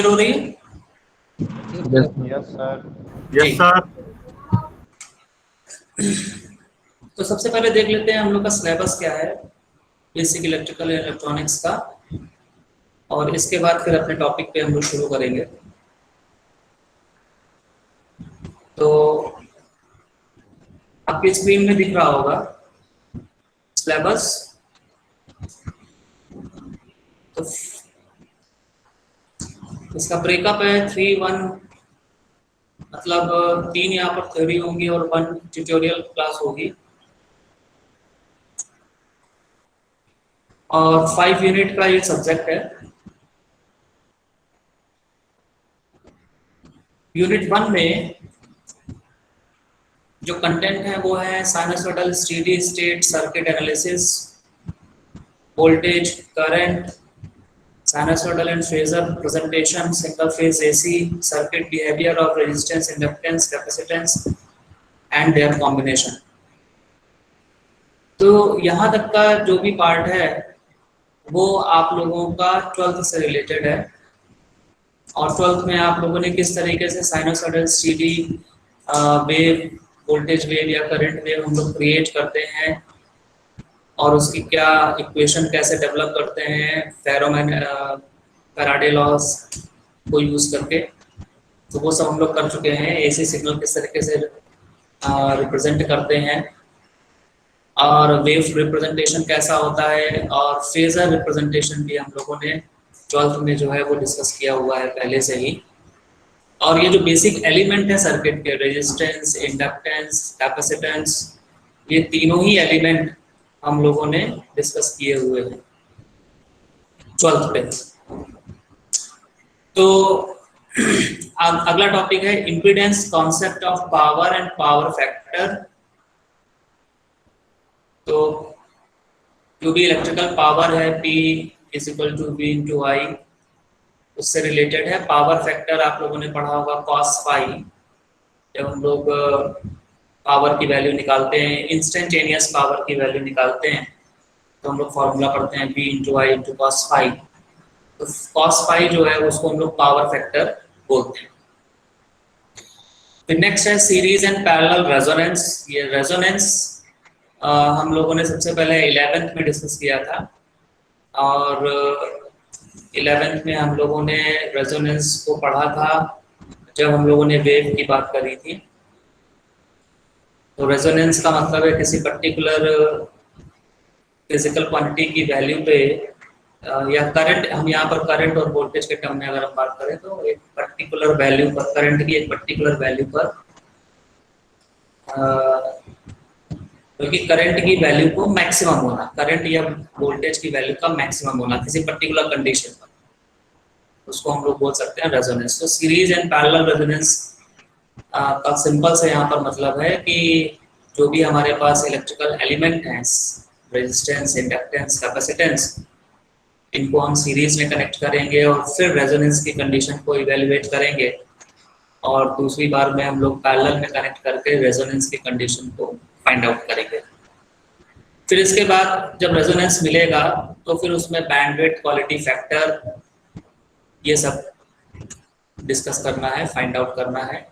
हो रही है। Yes sir. जी, यस सर। तो सबसे पहले देख लेते हैं हम लोग का सिलेबस क्या है बेसिक इलेक्ट्रिकल एंड इलेक्ट्रॉनिक्स का, और इसके बाद फिर अपने टॉपिक पे हम लोग शुरू करेंगे। तो आपकी स्क्रीन में दिख रहा होगा सिलेबस। तो इसका ब्रेकअप है 3-1, मतलब 3 यहाँ पर थ्योरी होंगी और 1 ट्यूटोरियल क्लास होगी, और 5 यूनिट का ये सब्जेक्ट है। यूनिट 1 में जो कंटेंट है वो है sinusoidal steady state circuit analysis, voltage current, sinusoidal and phasor presentation, single phase AC, circuit behavior of resistance, inductance, capacitance and their combination। तो यहाँ तक का जो भी पार्ट है वो आप लोगों का 12th से रिलेटेड है, और 12th में आप लोगों ने किस तरीके से sinusoidal steady wave, voltage wave या करंट वेव हम लोग क्रिएट करते हैं और उसकी क्या इक्वेशन कैसे डेवलप करते हैं फैराडे लॉस को यूज करके, तो वो सब हम लोग कर चुके हैं। एसी सिग्नल किस तरीके से रिप्रेजेंट करते हैं और वेव रिप्रेजेंटेशन कैसा होता है, और फेजर रिप्रेजेंटेशन भी हम लोगों ने 12th में जो है वो डिस्कस किया हुआ है पहले से ही। और ये जो बेसिक एलिमेंट है सर्किट के, रेजिस्टेंस, इंडक्टेंस, कैपेसिटेंस, ये तीनों ही एलिमेंट हम लोगों ने डिस्कस किए हुए हैं 12th पे। तो अगला टॉपिक है impedance concept of power and power factor. तो जो भी इलेक्ट्रिकल पावर है P equal to V into I, उससे रिलेटेड है। पावर फैक्टर आप लोगों ने पढ़ा होगा cos फाई, जब हम लोग पावर की वैल्यू निकालते हैं, इंस्टेंटेनियस पावर की वैल्यू निकालते हैं, तो हम लोग फॉर्मूला पढ़ते हैं P into I into cos phi. तो कॉस फाई जो है उसको हम लोग पावर फैक्टर बोलते हैं। फिर नेक्स्ट है सीरीज एंड पैरेलल रेजोनेंस। ये रेजोनेंस हम लोगों ने सबसे पहले 11th में डिस्कस किया था, और 11th में हम लोगों ने रेजोनेंस को पढ़ा था जब हम लोगों ने वेव की बात करी थी। तो रेजोनेंस का मतलब है किसी पर्टिकुलर फिजिकल क्वांटिटी की वैल्यू पे या करंट, हम यहाँ पर करंट और वोल्टेज के टर्म में अगर हम बात करें तो एक पर्टिकुलर वैल्यू पर, करंट की एक पर्टिकुलर वैल्यू पर, क्योंकि करंट की वैल्यू को मैक्सिमम होना, करंट या वोल्टेज की वैल्यू का मैक्सिमम होना किसी पर्टिकुलर कंडीशन पर, उसको हम लोग बोल सकते हैं रेजोनेंस। तो सीरीज एंड पैरेलल रेजोनेंस का सिंपल से यहाँ पर मतलब है कि जो भी हमारे पास इलेक्ट्रिकल एलिमेंट हैं, रेजिस्टेंस, इंडक्टेंस, कैपेसिटेंस, इनको हम सीरीज में कनेक्ट करेंगे और फिर रेजोनेंस की कंडीशन को इवेल्युएट करेंगे, और दूसरी बार में हम लोग पैरेलल में कनेक्ट करके रेजोनेंस की कंडीशन को फाइंड आउट करेंगे। फिर इसके बाद जब रेजोनेंस मिलेगा तो फिर उसमें बैंडविड्थ, क्वालिटी फैक्टर, ये सब डिस्कस करना है, फाइंड आउट करना है।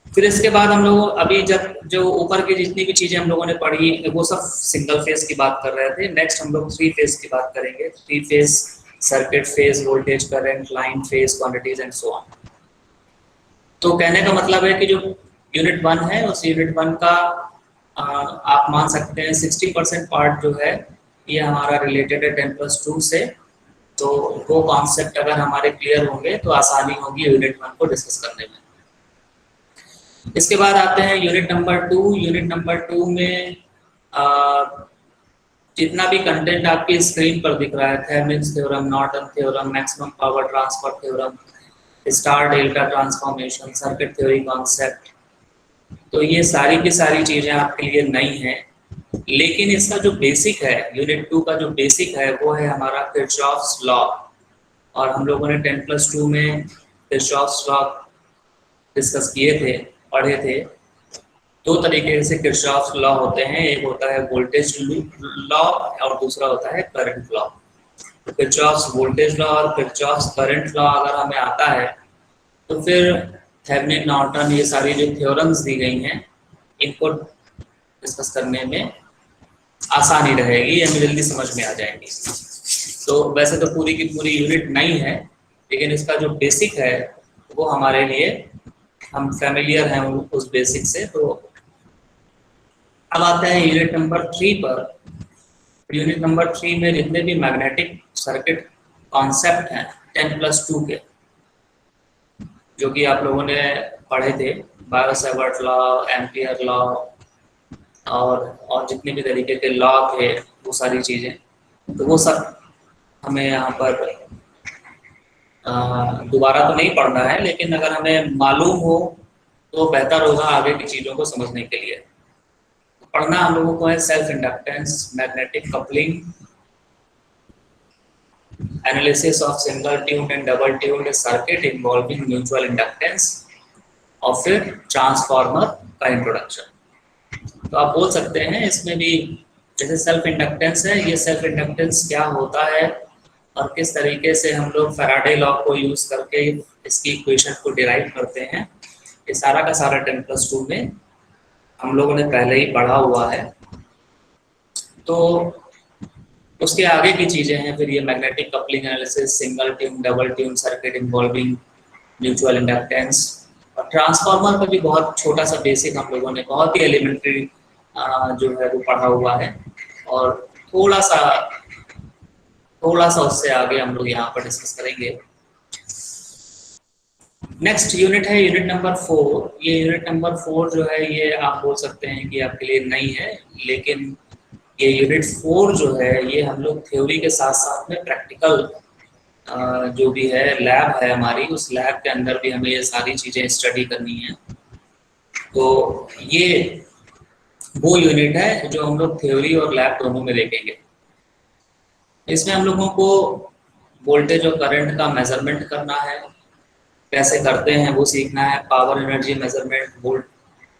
फिर इसके बाद हम लोग अभी जब जो ऊपर की जितनी भी चीजें हम लोगों ने पढ़ी वो सब सिंगल फेज की बात कर रहे थे। नेक्स्ट हम लोग 3 फेज की बात करेंगे। 3 phase circuit, phase voltage, current, line, phase quantities and so on. तो कहने का मतलब है कि जो यूनिट 1 है उस यूनिट 1 का आप मान सकते हैं 60% पार्ट जो है ये हमारा रिलेटेड है 10+2 से। तो वो कॉन्सेप्ट अगर हमारे क्लियर होंगे तो आसानी होगी यूनिट 1 को डिस्कस करने में। इसके बाद आते हैं यूनिट नंबर 2। यूनिट नंबर 2 में जितना भी कंटेंट आपकी स्क्रीन पर दिख रहा है, Thevenin's theorem, Norton theorem, maximum power transfer theorem, star delta transformation, circuit theory concept, तो ये सारी की सारी चीजें आपके लिए नई हैं। लेकिन इसका जो बेसिक है, यूनिट 2 का जो बेसिक है वो है हमारा किरचॉफ्स लॉ, और हम लोगों ने 10+2 में किरचॉफ्स लॉ डिस्कस किए थे, पढ़े थे। 2 तरीके से किरचॉफ्स लॉ होते हैं, एक होता है वोल्टेज लॉ और दूसरा होता है current law. Kirchhoff's voltage law और किरचॉफ्स करंट लॉ अगर हमें आता है तो फिर थेवेनिन नॉर्टन ये सारी जो थ्योरम्स दी गई हैं इनको डिस्कस करने में आसानी रहेगी, हमें जल्दी समझ में आ जाएंगी। तो वैसे तो पूरी की पूरी यूनिट नहीं है, लेकिन इसका जो बेसिक है वो हमारे लिए, हम फैमिलियर हैं उस बेसिक से। तो अब आते हैं यूनिट नंबर 3 पर। यूनिट नंबर 3 में जितने भी मैग्नेटिक सर्किट कॉन्सेप्ट हैं 10+2 के, जो कि आप लोगों ने पढ़े थे, बायो-सावर्ट लॉ, एम्पियर लॉ और जितने भी तरीके के लॉ थे वो सारी चीज़ें, तो वो सब हमें यहाँ पर दोबारा तो नहीं पढ़ना है, लेकिन अगर हमें मालूम हो तो बेहतर होगा आगे की चीज़ों को समझने के लिए। पढ़ना हम लोगों को है self inductance, magnetic coupling, analysis of single tuned and double tuned circuit involving mutual inductance, और फिर ट्रांसफार्मर का इंट्रोडक्शन। तो आप बोल सकते हैं इसमें भी, जैसे सेल्फ इंडक्टेंस है, ये सेल्फ इंडक्टेंस क्या होता है और किस तरीके से हम लोग फैराडे लॉ को यूज करके इसकी इक्वेशन को डिराइव करते हैं, ये सारा का सारा 10+2 में हम लोगों ने पहले ही पढ़ा हुआ है। तो उसके आगे की चीजें हैं फिर ये magnetic coupling analysis, single tune double tune circuit involving mutual inductance, और ट्रांसफार्मर का भी बहुत छोटा सा बेसिक हम लोगों ने बहुत ही एलिमेंट्री जो है वो पढ़ा हुआ है, और थोड़ा सा उससे आगे हम लोग यहाँ पर डिस्कस करेंगे। नेक्स्ट यूनिट है यूनिट नंबर 4। ये यूनिट नंबर 4 जो है ये आप बोल सकते हैं कि आपके लिए नहीं है, लेकिन ये यूनिट 4 जो है ये हम लोग थ्योरी के साथ साथ में प्रैक्टिकल जो भी है लैब है हमारी, उस लैब के अंदर भी हमें ये सारी चीज़ें स्टडी करनी है। तो ये वो यूनिट है जो हम लोग थ्योरी और लैब दोनों में देखेंगे। इसमें हम लोगों को वोल्टेज और करंट का मेजरमेंट करना है, कैसे करते हैं वो सीखना है, पावर एनर्जी मेजरमेंट वोल्ट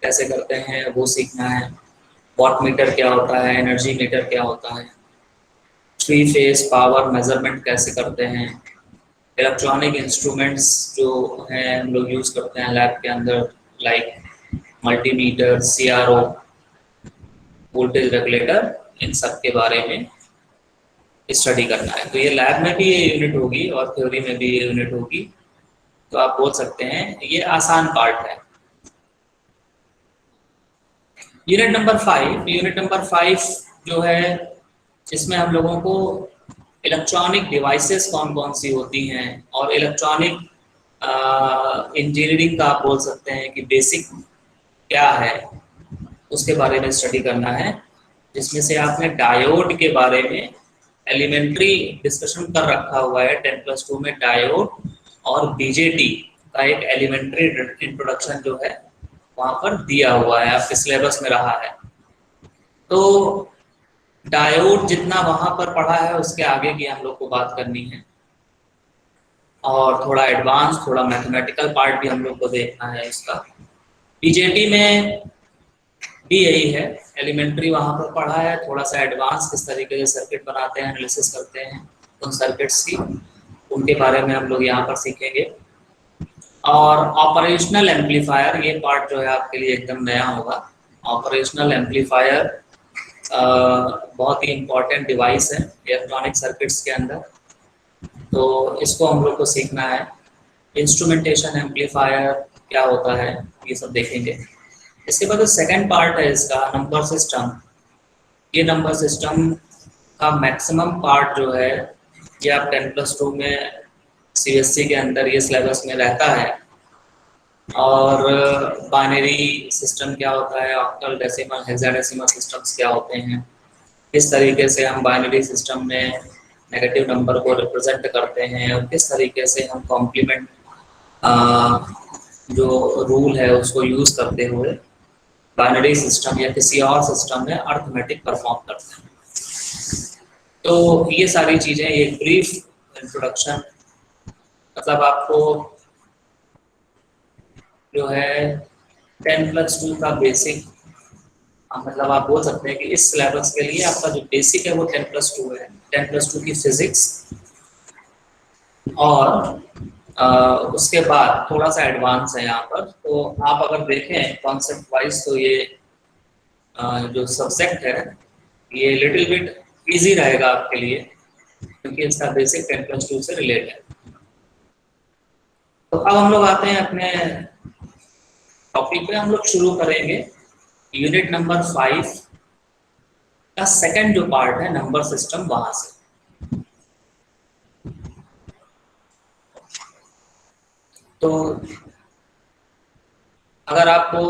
कैसे करते हैं वो सीखना है, वॉट मीटर क्या होता है, एनर्जी मीटर क्या होता है, 3 फेज पावर मेजरमेंट कैसे करते हैं, इलेक्ट्रॉनिक इंस्ट्रूमेंट्स जो हैं हम लोग यूज़ करते हैं लैब के अंदर, like multimeter, CRO, voltage regulator, इन सब के बारे में स्टडी करना है। तो ये लैब में भी ये यूनिट होगी और थ्योरी में भी ये यूनिट होगी। तो आप बोल सकते हैं ये आसान पार्ट है। यूनिट नंबर 5 जो है इसमें हम लोगों को इलेक्ट्रॉनिक डिवाइसेस कौन कौन सी होती हैं और इलेक्ट्रॉनिक इंजीनियरिंग का आप बोल सकते हैं कि बेसिक क्या है उसके बारे में स्टडी करना है, जिसमें से आपने डायोड के बारे में एलिमेंट्री डिस्कशन कर रखा हुआ है 10+2 में। डायोड और BJT का एक एलिमेंट्री इंट्रोडक्शन जो है वहाँ पर दिया हुआ है, आपके सिलेबस में रहा है। तो डायोड जितना वहाँ पर पढ़ा है उसके आगे की हम लोग को बात करनी है, और थोड़ा एडवांस, थोड़ा मैथमेटिकल पार्ट भी हम लोग को देखना है इसका। BJT में भी यही है, एलिमेंट्री वहाँ पर पढ़ा है, थोड़ा सा एडवांस किस तरीके से सर्किट बनाते हैं, एनालिसिस करते हैं उन सर्किट्स की, उनके बारे में हम लोग यहाँ पर सीखेंगे। और ऑपरेशनल एम्पलीफायर, ये पार्ट जो है आपके लिए एकदम नया होगा। ऑपरेशनल एम्पलीफायर बहुत ही इम्पोर्टेंट डिवाइस है इलेक्ट्रॉनिक सर्किट्स के अंदर, तो इसको हम लोग को सीखना है। इंस्ट्रूमेंटेशन एम्पलीफायर क्या होता है ये सब देखेंगे। इसके बाद जो सेकेंड पार्ट है इसका, नंबर सिस्टम। ये नंबर सिस्टम का मैक्सिमम पार्ट जो है ये आप 10+2 में CSC के अंदर ये सिलेबस में रहता है। और बाइनरी सिस्टम क्या होता है, ऑक्टल, डेसिमल, हेक्साडेसिमल सिस्टम्स क्या होते हैं, किस तरीके से हम बाइनरी सिस्टम में नेगेटिव नंबर को रिप्रेजेंट करते हैं, और किस तरीके से हम कॉम्प्लीमेंट जो रूल है उसको यूज़ करते हुए बाइनरी सिस्टम या किसी और सिस्टम में अर्थमेटिक परफॉर्म करते हैं। तो ये सारी चीज़ें एक ब्रीफ इंट्रोडक्शन, मतलब आपको जो है 10+2 का बेसिक मतलब आप बोल सकते हैं कि इस सिलेबस के लिए आपका जो बेसिक है वो 10+2 है, 10+2 की फिजिक्स, और उसके बाद थोड़ा सा एडवांस है यहाँ पर। तो आप अगर देखें कॉन्सेप्ट वाइज तो ये जो सब्जेक्ट है ये लिटिल बिट इजी रहेगा आपके लिए, क्योंकि इसका बेसिक 10+2 से रिलेट है। तो अब हम लोग आते हैं अपने टॉपिक पे। हम लोग शुरू करेंगे यूनिट नंबर 5 का सेकंड जो पार्ट है नंबर सिस्टम, वहां से। तो अगर आपको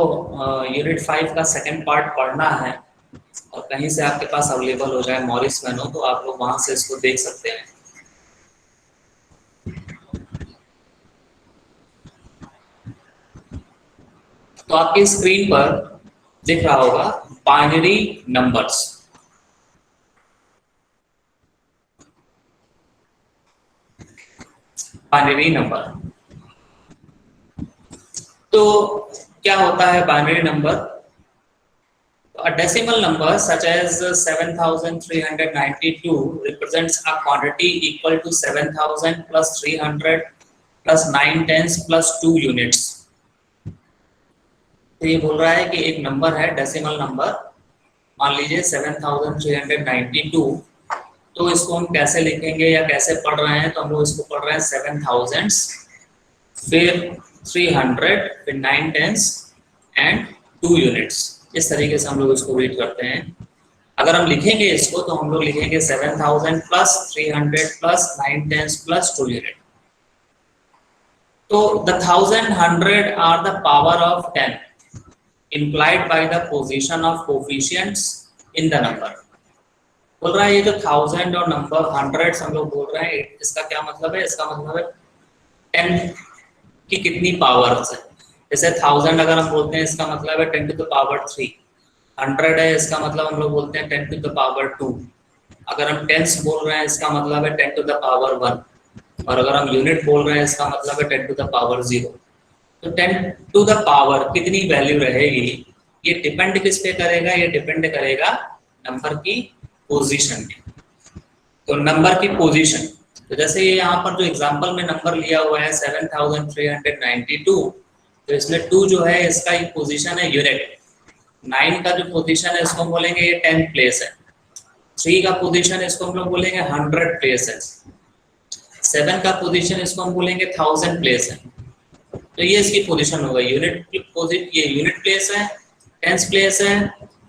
यूनिट 5 का सेकंड पार्ट पढ़ना है और कहीं से आपके पास अवेलेबल हो जाए, मॉरिस मैन हो, तो आप लोग वहां से इसको देख सकते हैं। तो आपकी स्क्रीन पर दिख रहा होगा बाइनरी नंबर्स। बाइनरी नंबर, तो क्या होता है binary number? A decimal number such as 7,392 represents a quantity equal to 7,000 plus 300 plus 9 tenths plus 2 units। तो ये बोल रहा है कि एक नंबर है डेसिमल नंबर, मान लीजिए 7,392। तो इसको हम कैसे लिखेंगे या कैसे पढ़ रहे हैं? तो हम लोग इसको पढ़ रहे हैं 7,000, फिर 300, फिर 9 tenths एंड 2 यूनिट्स। इस तरीके से हम लोग इसको रीड करते हैं। अगर हम लिखेंगे इसको तो हम लोग लिखेंगे 7,000 plus 300 plus 9 tenths plus 2 unit. तो the 1,100 are the power of 10 implied by the position of coefficients in the number। बोल रहा है ये जो 1000 और नंबर 100 हम लोग बोल रहे हैं, इसका क्या मतलब है? इसका मतलब है 10 की कितनी पावर्स है। जैसे 1000 अगर हम बोलते हैं इसका मतलब है 10 to the power 3। 100 है इसका मतलब हम लोग बोलते हैं 10 to the power 2। अगर हम टेंस बोल रहे हैं इसका मतलब है 10 to the power 1। और अगर हम यूनिट बोल रहे हैं इसका मतलब है 10 to the power 0। तो 10 to the power कितनी वैल्यू रहेगी, ये डिपेंड किस पे करेगा? ये डिपेंड करेगा नंबर की पोजीशन पे। तो नंबर की पोजीशन, तो जैसे ये यहाँ पर जो एग्जांपल में नंबर लिया हुआ है 7,392, तो इसमें 2 जो है इसका एक पोजीशन है यूनिट। 9 का जो पोजीशन है इसको हम बोलेंगे ये 10 प्लेस है। 3 का पोजीशन इसको हम लोग बोलेंगे 100 प्लेस है। 7 का पोजीशन इसको हम बोलेंगे 1000 प्लेस है। तो ये इसकी पोजीशन होगा। यूनिट ये यूनिट प्लेस है, टेंस प्लेस है,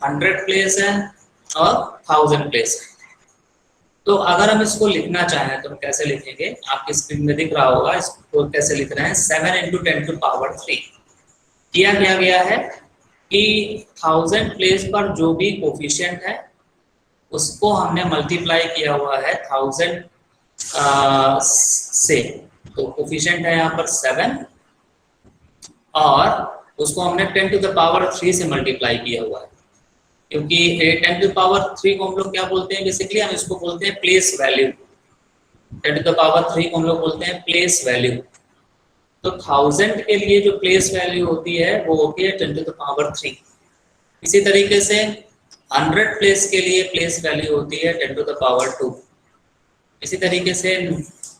100 प्लेस है और 1000 प्लेस है। तो अगर हम इसको लिखना चाहें तो हम कैसे लिखेंगे? आपकी स्क्रीन में दिख रहा होगा। इसको कैसे लिख रहे हैं? 7 into 10 to power 3। किया गया है कि 1000 प्लेस पर जो भी कोफिशिएंट है उसको हमने मल्टीप्लाई किया हुआ है 1000 से। तो कोफिशिएंट है यहाँ पर 7 और उसको हमने 10 to the power 3 से मल्टीप्लाई किया हुआ है, क्योंकि 10 to the power 3 को हम लोग क्या बोलते हैं? बेसिकली हम इसको बोलते हैं place value. 10 to the power 3 को हम लोग बोलते हैं प्लेस वैल्यू। तो 1000 के लिए जो प्लेस वैल्यू होती है वो होती है 10 to the power 3। इसी तरीके से 100 प्लेस के लिए प्लेस वैल्यू होती है 10 to the power 2। इसी तरीके से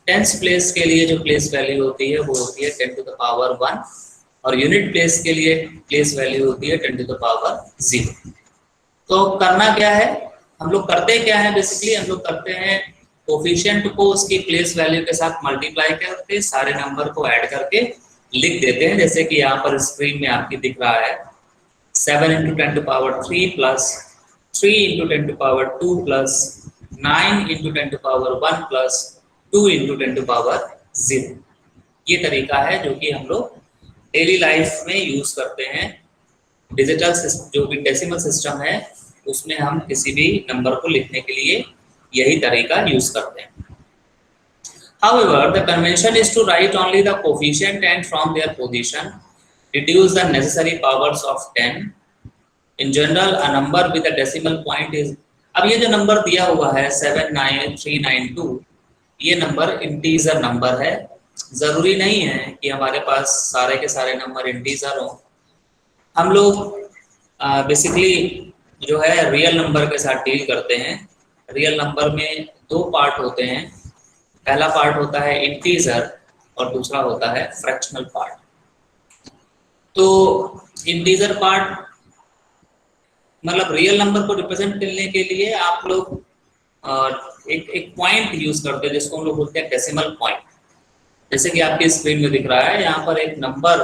10th प्लेस के लिए जो प्लेस वैल्यू होती है वो होती है 10 to the power 1। और यूनिट प्लेस के लिए प्लेस वैल्यू होती है 10 to the power 0। तो करना क्या है? हम लोग करते क्या है? बेसिकली हम लोग करते हैं कोफिशिएंट को उसकी प्लेस वैल्यू के साथ मल्टीप्लाई करके सारे नंबर को ऐड करके लिख देते हैं। जैसे कि यहाँ पर स्क्रीन में आपकी दिख रहा है 7 into 10 to power 3 plus 3 into 10 to power 2 plus 9 into 10 to power 1 plus 2 into 10 to power 0। ये तरीका है जो कि हम लोग डेली लाइफ में यूज करते हैं। डिजिटल जो भी डेसिमल सिस्टम है उसमें हम किसी भी नंबर को लिखने के लिए यही तरीका यूज करते हैं। However, the convention is to write only the coefficient and from their position reduce the necessary powers of 10. In general, a number with a decimal point is, अब ये जो नंबर दिया हुआ है 79392, ये नंबर इंटीजर नंबर है। जरूरी नहीं है कि हमारे पास सारे के सारे नंबर इंटीजर हो। हम लोग बेसिकली जो है रियल नंबर के साथ डील करते हैं। रियल नंबर में दो पार्ट होते हैं, पहला पार्ट होता है इंटीजर और दूसरा होता है फ्रैक्शनल पार्ट। तो इंटीजर पार्ट मतलब रियल नंबर को रिप्रेजेंट करने के लिए आप लोग एक पॉइंट यूज करते हैं जिसको हम लोग बोलते हैं डेसिमल पॉइंट। जैसे कि आपकी स्क्रीन में दिख रहा है, यहाँ पर एक नंबर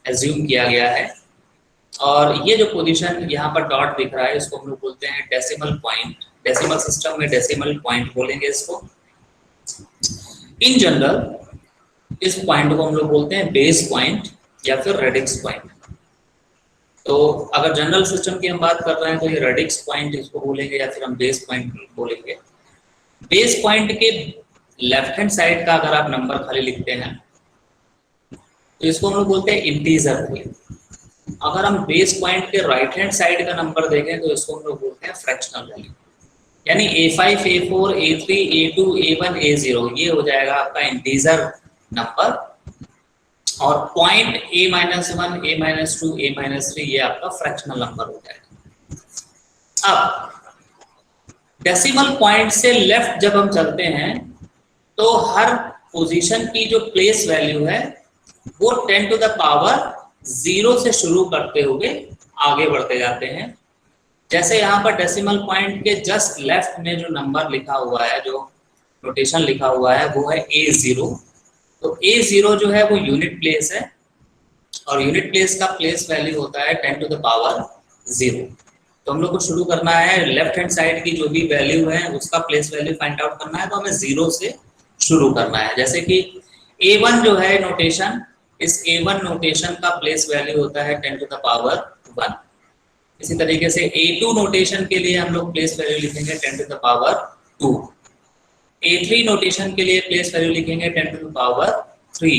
एज्यूम किया गया है और ये जो पोजीशन यहाँ पर डॉट दिख रहा है इसको हम लोग बोलते हैं डेसिमल पॉइंट। डेसिमल सिस्टम में डेसिमल पॉइंट बोलेंगे इसको। इन जनरल इस पॉइंट को हम लोग बोलते हैं बेस पॉइंट या फिर रेडिक्स पॉइंट। तो अगर जनरल सिस्टम की हम बात कर रहे हैं तो ये रेडिक्स पॉइंट इसको बोलेंगे या फिर हम बेस पॉइंट बोलेंगे। बेस पॉइंट के लेफ्ट हैंड साइड का अगर आप नंबर खाली लिखते हैं तो इसको हम लोग बोलते हैं इंटीजर वैल्यू। अगर हम बेस पॉइंट के राइट हैंड साइड का नंबर देखें तो इसको हम लोग बोलते हैं फ्रैक्शनल वैल्यू। यानी A5, A4, A3, A2, A1, A0 ये हो जाएगा आपका इंटीजर नंबर और पॉइंट A-1, A-2, A-3 ये आपका फ्रैक्शनल नंबर हो जाएगा। अब डेसिमल पॉइंट से लेफ्ट जब हम चलते हैं तो हर पोजीशन की जो प्लेस वैल्यू है वो 10 टू द पावर 0 से शुरू करते हुए आगे बढ़ते जाते हैं। जैसे यहाँ पर डेसिमल पॉइंट के जस्ट लेफ्ट में जो नंबर लिखा हुआ है, जो नोटेशन लिखा हुआ है वो है A0। तो A0 जो है वो यूनिट प्लेस है और यूनिट प्लेस का प्लेस वैल्यू होता है 10 टू द पावर 0। तो हम लोग को शुरू करना है लेफ्ट हैंड साइड की जो भी वैल्यू है उसका प्लेस वैल्यू फाइंड आउट करना है, तो हमें 0 से शुरू करना है। जैसे कि A1 जो है नोटेशन, इस A1 नोटेशन का प्लेस वैल्यू होता है 10 टू द पावर 1। इसी तरीके से A2 नोटेशन के लिए हम लोग प्लेस वैल्यू लिखेंगे 10 to the power 2। A3 notation के लिए प्लेस वैल्यू लिखेंगे 10 टू द पावर 3।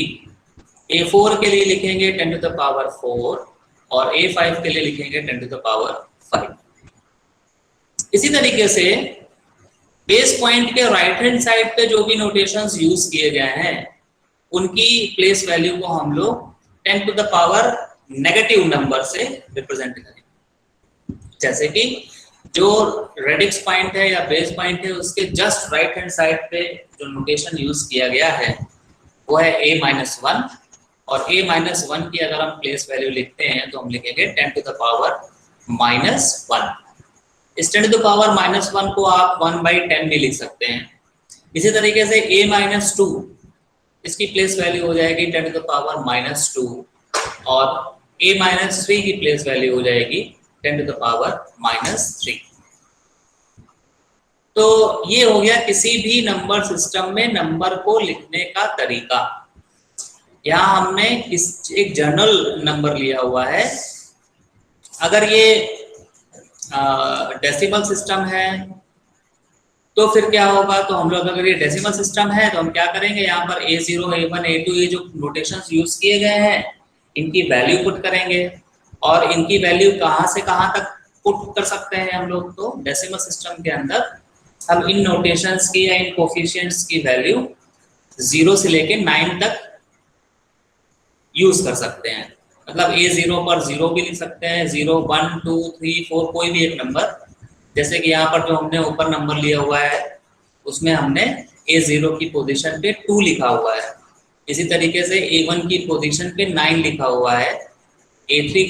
A4 के लिए लिखेंगे 10 टू द पावर 4 और A5 के लिए लिखेंगे 10 टू द पावर 5। इसी तरीके से बेस पॉइंट के राइट हैंड साइड पे जो भी नोटेशंस यूज किए गए हैं उनकी प्लेस वैल्यू को हम लोग 10 to the power negative number से रिप्रेजेंट करेंगे। जैसे कि जो रेडिक्स पॉइंट है या बेस पॉइंट है उसके जस्ट राइट हैंड साइड पे जो नोटेशन यूज किया गया है वो है A-1 और A-1 की अगर हम प्लेस वैल्यू लिखते हैं तो हम लिखेंगे 10 टू द पावर -1। इस 10 टू द पावर -1 को आप 1/10 भी लिख सकते हैं। इसी तरीके से A-2 इसकी प्लेस वैल्यू हो जाएगी 10 टू द पावर -2 और A-3 की प्लेस वैल्यू हो जाएगी 10 टू द पावर -3। तो ये हो गया किसी भी नंबर सिस्टम में नंबर को लिखने का तरीका। यहाँ हमने एक जनरल नंबर लिया हुआ है। अगर ये डेसिमल सिस्टम है तो फिर क्या होगा, तो हम लोग अगर ये डेसिमल सिस्टम है तो हम क्या करेंगे, यहाँ पर A0, A1, A2 ये जो नोटेशंस यूज किए गए हैं इनकी वैल्यू पुट करेंगे और इनकी वैल्यू कहाँ से कहाँ तक पुट कर सकते हैं हम लोग, तो डेसिमल सिस्टम के अंदर हम इन नोटेशंस की या इन कोफिशिएंट्स की वैल्यू 0 से लेके 9 तक यूज कर सकते हैं। मतलब A0 पर 0 भी लिख सकते हैं, 0, 1, 2, 3, 4 कोई भी एक नंबर। जैसे कि यहाँ पर जो हमने ऊपर नंबर लिया हुआ है उसमें हमने A0 की पोजीशन पे 2 लिखा हुआ है। इसी तरीके से A1 की पोजीशन पे 9 लिखा हुआ है, A2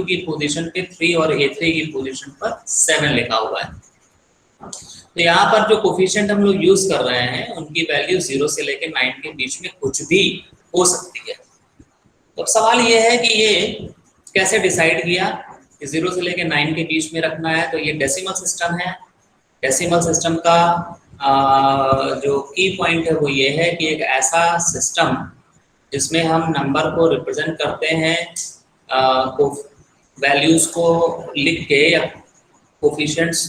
की पोजीशन पे 3 और A3 की पोजीशन पर 7 लिखा हुआ है। तो यहाँ पर जो कोफिशिएंट हम लोग यूज कर रहे हैं उनकी वैल्यू 0 से लेकर 9 के बीच में कुछ भी हो सकती है। तो सवाल ये है कि ये कैसे डिसाइड किया कि 0 से लेकर 9 के बीच में रखना है। तो ये डेसिमल सिस्टम है। डेसिमल सिस्टम का जो की पॉइंट है वो ये है कि एक ऐसा सिस्टम जिसमें हम नंबर को रिप्रेजेंट करते हैं वैल्यूज को लिख के या कोफिशिएंट्स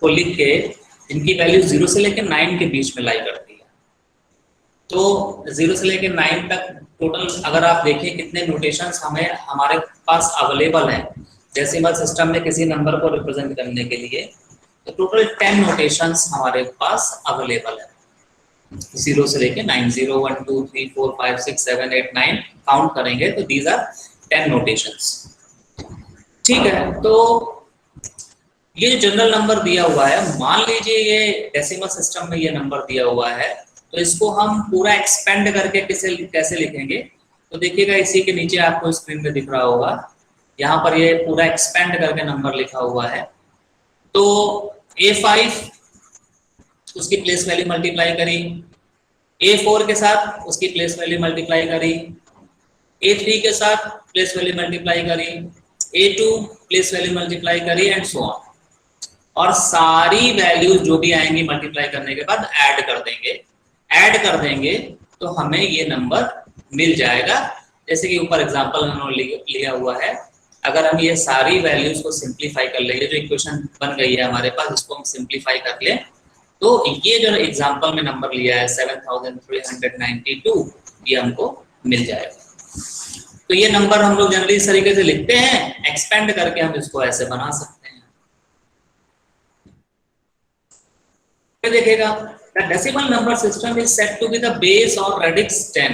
को लिख के इनकी वैल्यू 0 से लेकर 9 के बीच में लाई करती है। तो 0 से लेकर 9 तक टोटल अगर आप देखें कितने नोटेशंस हमारे पास अवेलेबल हैं डेसिमल सिस्टम में किसी नंबर को रिप्रेजेंट करने के लिए, तो टोटल 10 नोटेशंस हमारे पास अवेलेबल है 0 से लेकर 9। 0, 1, 2, 3, 4, 5, 6, 7, 8, 9 काउंट करेंगे तो दीज आर 10 नोटेशंस। ठीक है, तो ये जो जनरल नंबर दिया हुआ है, मान लीजिए ये डेसिमल सिस्टम में ये नंबर दिया हुआ है, तो इसको हम पूरा एक्सपेंड करके कैसे लिखेंगे? तो देखिएगा इसी के नीचे आपको स्क्रीन पे दिख रहा होगा, यहाँ पर ये पूरा एक्सपेंड करके नंबर लिखा हुआ है। तो A5 उसकी प्लेस वैल्यू मल्टीप्लाई करी, A4 के साथ उसकी प्लेस वैल्यू मल्टीप्लाई करी, A3 के साथ प्लेस वैल्यू मल्टीप्लाई करी, A2 प्लेस वैल्यू मल्टीप्लाई करी एंड सो ऑन। और सारी वैल्यूज जो भी आएंगी मल्टीप्लाई करने के बाद ऐड कर देंगे तो हमें ये नंबर मिल जाएगा। जैसे कि ऊपर एग्जांपल उन्होंने लिया हुआ है, अगर हम ये सारी वैल्यूज को सिंप्लीफाई कर लेंगे, जो इक्वेशन बन गई है हमारे पास, इसको हम सिंप्लीफाई कर ले, तो ये जो एग्जांपल में नंबर लिया है 7392, ये हमको मिल जाएगा। तो ये नंबर हम लोग जनरली इस तरीके से लिखते हैं, एक्सपेंड करके हम इसको ऐसे बना सकते हैं। देखिएगा, the decimal number system is said to be the base और रेडिक्स 10।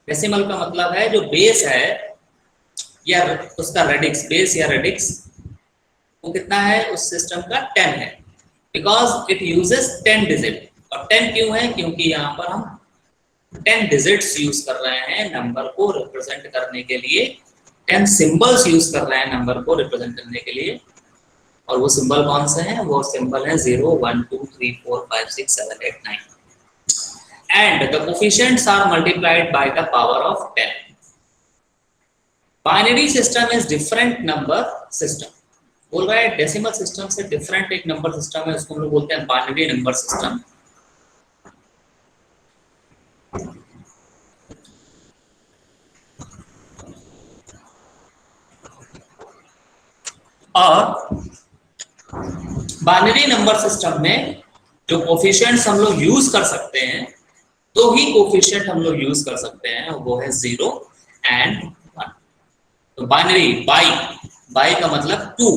डेसिमल का मतलब है जो बेस है या उसका रेडिक्स, बेस या रेडिक्स वो कितना है उस सिस्टम का? 10 है, बिकॉज इट यूजेस 10 डिजिट। और 10 क्यों है? क्योंकि यहाँ पर हम 10 डिजिट्स यूज कर रहे हैं नंबर को रिप्रेजेंट करने के लिए, 10 सिंबल्स यूज कर रहे हैं नंबर को रिप्रेजेंट करने के लिए। और वो सिंबल कौन से हैं? वो सिंबल है 0, 1, 2, 3, 4, 5, 6, 7, 8, 9 and the coefficients are multiplied by the power of 10. Binary system is different number system। बोल रहा है डेसिमल सिस्टम से डिफरेंट एक नंबर सिस्टम है, उसको हम लोग बोलते हैं बाइनरी नंबर सिस्टम। और बाइनरी नंबर सिस्टम में जो कोफिशिएंट्स हम लोग यूज कर सकते हैं, दो ही कोफिशिएंट हम लोग यूज कर सकते हैं, वो है 0 एंड 1। तो बाइनरी, बाई का मतलब 2,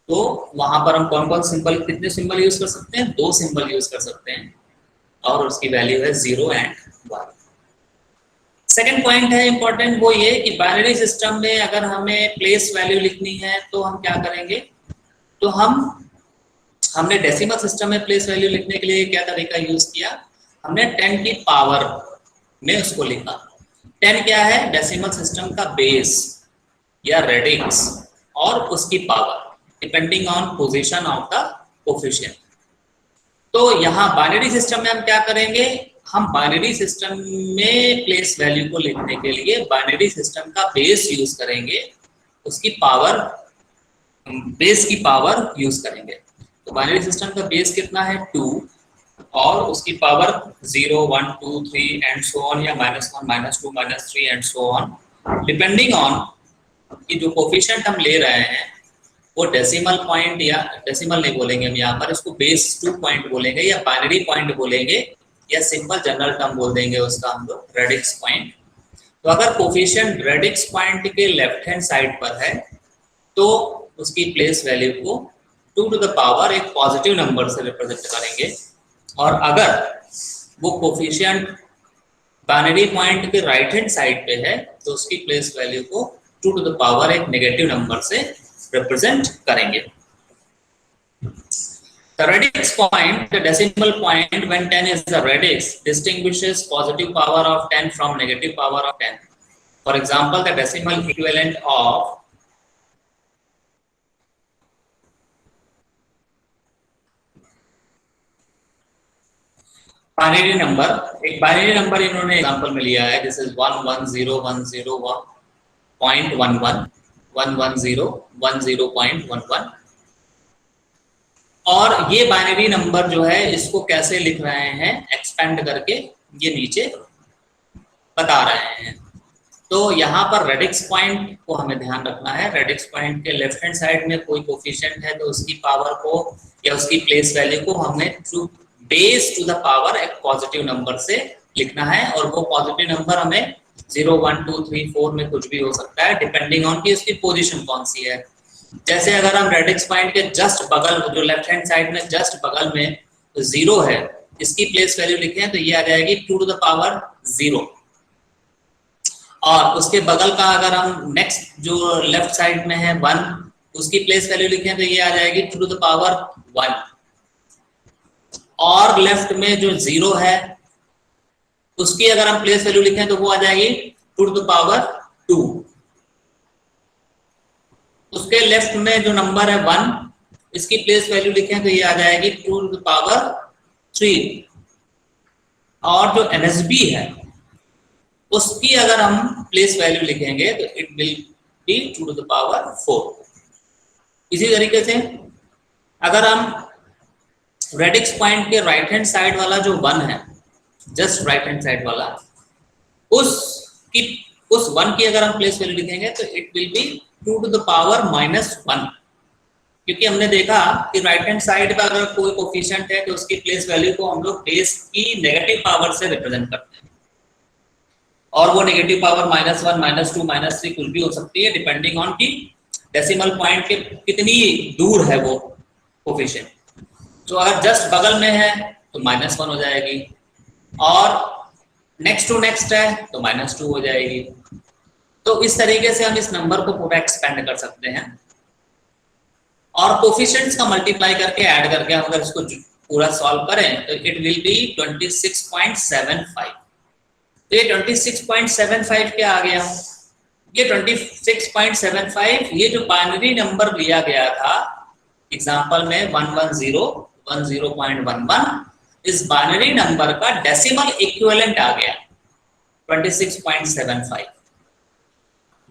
तो वहां पर हम कौन कौन सिंबल, कितने सिंबल यूज कर सकते हैं? 2 सिंबल यूज कर सकते हैं, और उसकी वैल्यू है 0 एंड 1। सेकेंड पॉइंट है इंपॉर्टेंट, वो ये कि बाइनरी सिस्टम में अगर हमें प्लेस वैल्यू लिखनी है तो हम क्या करेंगे? तो हमने डेसिमल सिस्टम में प्लेस वैल्यू लिखने के लिए क्या तरीका यूज किया? हमने 10 की पावर में उसको लिखा। 10 क्या है? डेसिमल सिस्टम का बेस या रेडिक्स और उसकी power, depending on position of the coefficient. तो यहाँ बाइनरी सिस्टम में हम क्या करेंगे? हम बाइनरी सिस्टम में प्लेस वैल्यू को लिखने के लिए बाइनरी सिस्टम का बेस यूज करेंगे, उसकी पावर, बेस की पावर यूज करेंगे। तो बाइनरी सिस्टम का बेस कितना है? 2, और उसकी पावर 0, 1, 2, 3 एंड सो ऑन, या -1, -2, -3 and so on, depending on कि जो कोफिशिएंट हम ले रहे हैं वो डेसिमल पॉइंट, या डेसिमल नहीं बोलेंगे हम यहाँ पर, इसको बेस 2 पॉइंट बोलेंगे, या बाइनरी पॉइंट बोलेंगे, या सिंपल जनरल टर्म बोल देंगे उसका हम लोग रेडिक्स पॉइंट। तो अगर कोफिशिएंट रेडिक्स पॉइंट के लेफ्ट हैंड साइड पर है तो उसकी प्लेस वैल्यू को 2 टू द पावर एक पॉजिटिव नंबर से रिप्रेजेंट करेंगे, और अगर वो कोफिशिएंट बाइनरी पॉइंट के राइट हैंड साइड पे है तो उसकी प्लेस वैल्यू को 2 टू द पावर एक नेगेटिव नंबर से रिप्रेजेंट करेंगे। The radix point, the decimal point when 10 is the radix, distinguishes positive power of 10 from negative power of 10. For example, the decimal equivalent of binary number, एक binary number इन्होंने example में लिया है, this is 11010.11 11010.11, और ये binary number जो है इसको कैसे लिख रहे हैं? एक्सपेंड करके ये नीचे बता रहे हैं। तो यहाँ पर रेडिक्स पॉइंट को हमें ध्यान रखना है। रेडिक्स पॉइंट के लेफ्ट हैंड साइड में कोई कोफिशिएंट है तो उसकी पावर को या उसकी प्लेस वैल्यू को हमें through base to the power एक पॉजिटिव नंबर से लिखना है, और वो पॉजिटिव नंबर हमें 0, 1, 2, 3, 4 में कुछ भी हो सकता है, डिपेंडिंग ऑन कि उसकी पोजीशन कौन सी है। जैसे अगर हम रेडिक्स पॉइंट के जस्ट बगल, जो लेफ्ट हैंड साइड में जस्ट बगल में 0 है, इसकी प्लेस वैल्यू लिखें तो ये आ जाएगी 2 टू द पावर 0। और उसके बगल का अगर हम नेक्स्ट जो लेफ्ट साइड में है 1, उसकी प्लेस वैल्यू लिखें तो ये आ जाएगी 2 to the power 1। और लेफ्ट में जो 0 है उसकी अगर हम प्लेस वैल्यू लिखें तो वो आ जाएगी 2 to the power 2। उसके लेफ्ट में जो नंबर है 1, इसकी प्लेस वैल्यू लिखें तो ये आ जाएगी 2 to the power 3। और जो NSB है उसकी अगर हम प्लेस वैल्यू लिखेंगे तो it will be 2 to the power 4। इसी तरीके से अगर हम रेडिक्स पॉइंट के राइट हैंड साइड वाला जो 1 है, जस्ट राइट हैंड साइड वाला, उस 1 की अगर हम प्लेस वैल्यू लिखेंगे तो it will be 2 to the power -1। क्योंकि हमने देखा कि राइट हैंड साइड पर अगर कोई कोफिशिएंट है तो उसकी प्लेस वैल्यू को हम लोग बेस की नेगेटिव पावर से रिप्रेजेंट करते हैं, और वो नेगेटिव पावर -1, -2, -3 कुछ भी हो सकती है डिपेंडिंग ऑन कि डेसिमल पॉइंट के कितनी दूर है वो कोफिशिएंट। तो अगर जस्ट बगल में है तो -1 हो जाएगी, और नेक्स्ट टू नेक्स्ट है तो -2 हो जाएगी। तो इस तरीके से हम इस नंबर को पूरा एक्सपेंड कर सकते हैं, और कोफिशिएंट्स का मल्टीप्लाई करके ऐड करके हम अगर इसको पूरा सॉल्व करें तो इट विल बी 26.75। तो ये 26.75 क्या आ गया? ये 26.75 ये जो बाइनरी नंबर लिया गया था एग्जांपल में 110 10.11, इस बाइनरी नंबर का डेसिमल इक्विवेलेंट आ गया 26.75।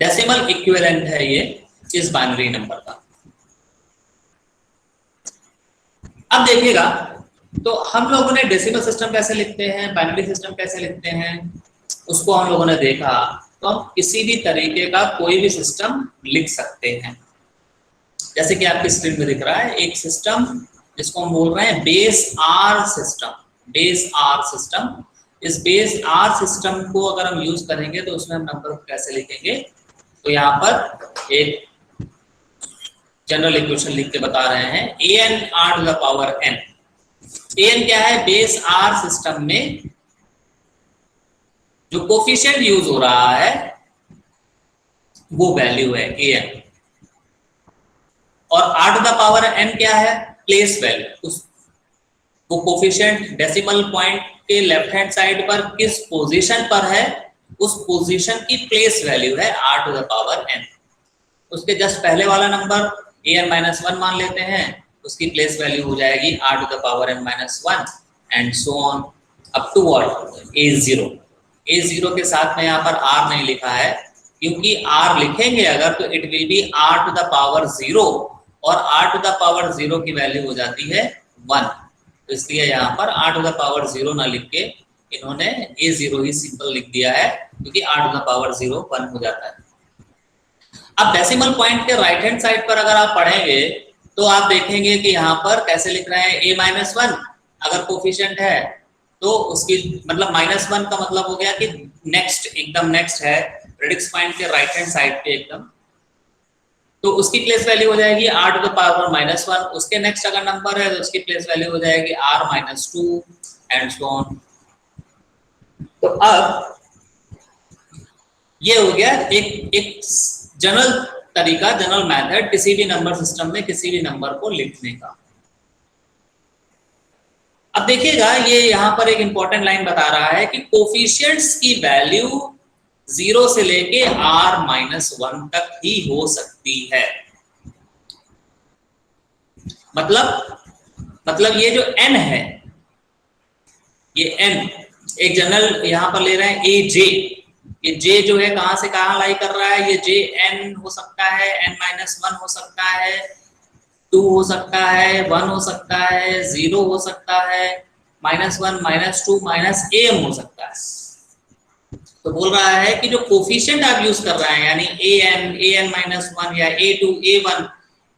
डेसिमल इक्विवेलेंट है ये इस बाइनरी नंबर का। अब देखिएगा, तो हम लोगों ने डेसिमल सिस्टम कैसे लिखते हैं, बाइनरी सिस्टम कैसे लिखते हैं, उसको हम लोगों ने देखा। तो हम किसी भी तरीके का कोई भी सिस्टम लिख सकते हैं। जैसे कि आपकी स्क्रीन में दिख रहा है एक सिस्टम जिसको हम बोल रहे हैं base R system. Base R system, इस बेस आर सिस्टम को अगर हम यूज करेंगे तो उसमें हम नंबर को कैसे लिखेंगे, तो यहाँ पर एक जनरल इक्वेशन लिख के बता रहे हैं, an r to the power n। an क्या है? बेस आर सिस्टम में जो कोफिशिएंट यूज हो रहा है वो वैल्यू है an, और r to the power n क्या है? Place value. वो कोफिशिएंट डेसिमल पॉइंट के लेफ्ट हैंड साइड पर किस पोजीशन पर है, उस पोजीशन की प्लेस वैल्यू है r to the power n। उसके जस्ट पहले वाला नंबर an-1 मान लेते हैं, उसकी प्लेस वैल्यू हो जाएगी r to the power n-1 and so on up to what a0। a0 के साथ में यहाँ पर r नहीं लिखा है, क्योंकि r लिखेंगे अगर तो it will be r to the power 0, और r to the power 0 की वैल्यू हो जाती है 1। तो इसलिए यहाँ पर r to the power 0 ना लिख के इन्होंने a0 ही सिंपल लिख दिया है, क्योंकि r to the power 0 1 हो जाता है। अब डेसिमल पॉइंट के राइट हैंड साइड पर अगर आप पढ़ेंगे तो आप देखेंगे कि यहाँ पर कैसे लिख रहे हैं a-1। अगर कोफिशिएंट है तो उसकी मतलब -1 का मतलब हो गया कि नेक्स्ट, एकदम नेक्स्ट है रेडिक्स पॉइंट के राइट हैंड साइड पे एकदम, तो उसकी प्लेस वैल्यू हो जाएगी r to the power -1। उसके नेक्स्ट अगर नंबर है तो उसकी प्लेस वैल्यू हो जाएगी r-2 एंड सो ऑन। तो अब ये हो गया एक जनरल तरीका, जनरल मेथड किसी भी नंबर सिस्टम में किसी भी नंबर को लिखने का। अब देखिएगा, ये यहाँ पर एक इंपॉर्टेंट लाइन बता रहा है कि कोफिशिएंट्स की वैल्यू 0 से लेके r-1 तक ही हो सकती है। मतलब ये जो n है, ये n एक जनरल यहाँ पर ले रहे हैं aj। ये j जो है कहां से कहां लाई कर रहा है, ये j n हो सकता है, n-1 हो सकता है, 2 हो सकता है, 1 हो सकता है, 0 हो सकता है, -1, -2, -am हो सकता है। तो बोल रहा है कि जो कोफिशिएंट आप यूज कर रहे हैं यानी an-1 या a2 a1,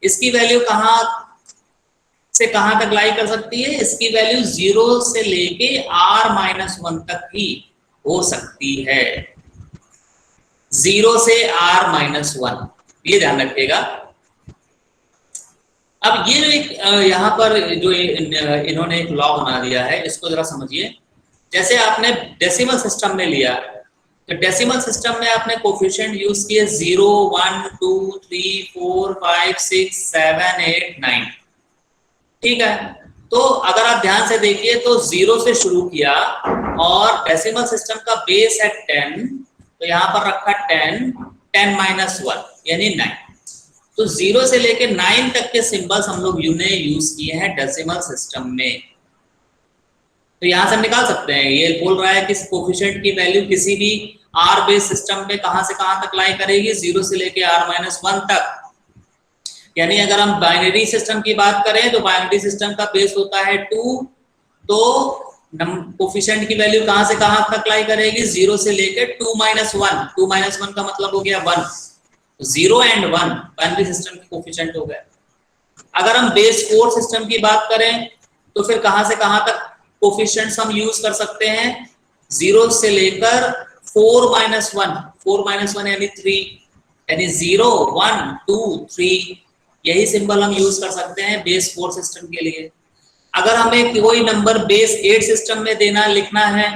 इसकी वैल्यू कहां से कहां तक लाई कर सकती है, इसकी वैल्यू 0 से लेके r-1 तक ही हो सकती है। 0 से r-1, ये ध्यान रखिएगा। अब ये जो एक यहाँ पर जो इन्होंने एक लॉ बना दिया है, इसको जरा समझिए। जैसे आपने डेसिमल सिस्टम में लिया तो डेसिमल सिस्टम में आपने कोफिशिएंट यूज किए 0, 1, 2, 3, 4, 5, 6, 7, 8, 9। ठीक है, तो अगर आप ध्यान से देखिए तो 0 से शुरू किया और डेसिमल सिस्टम का बेस है 10, तो यहाँ पर रखा 10, 10 माइनस 1 यानी 9। तो 0 से लेके 9 तक के सिंबल्स हम लोग यूज किए हैं डेसिमल सिस्टम में। तो यहां से हम निकाल सकते हैं, ये बोल रहा है कि कोफिशिएंट की वैल्यू किसी भी आर बेस सिस्टम में कहां से कहां तक लाई करेगी, 0 से लेके r-1 तक। यानी अगर हम बाइनरी सिस्टम की बात करें तो बाइनरी सिस्टम का बेस होता है 2, तो कोफिशिएंट की वैल्यू कहां से कहां तक लाई करेगी, 0 से लेके 2-1। 2-1 का मतलब हो गया 1, 0 एंड 1 बाइनरी सिस्टम की कोफिशिएंट हो गया। अगर हम बेस 4 सिस्टम की बात करें तो फिर कहां से कहां तक कोफिशिएंट्स हम यूज कर सकते हैं, 0 से लेकर 4-1, 4-1 यानी 3, यानी 0, 1, 2, 3 यही सिंबल हम यूज कर सकते हैं बेस 4 सिस्टम के लिए। अगर हमें कोई नंबर बेस 8 सिस्टम में देना लिखना है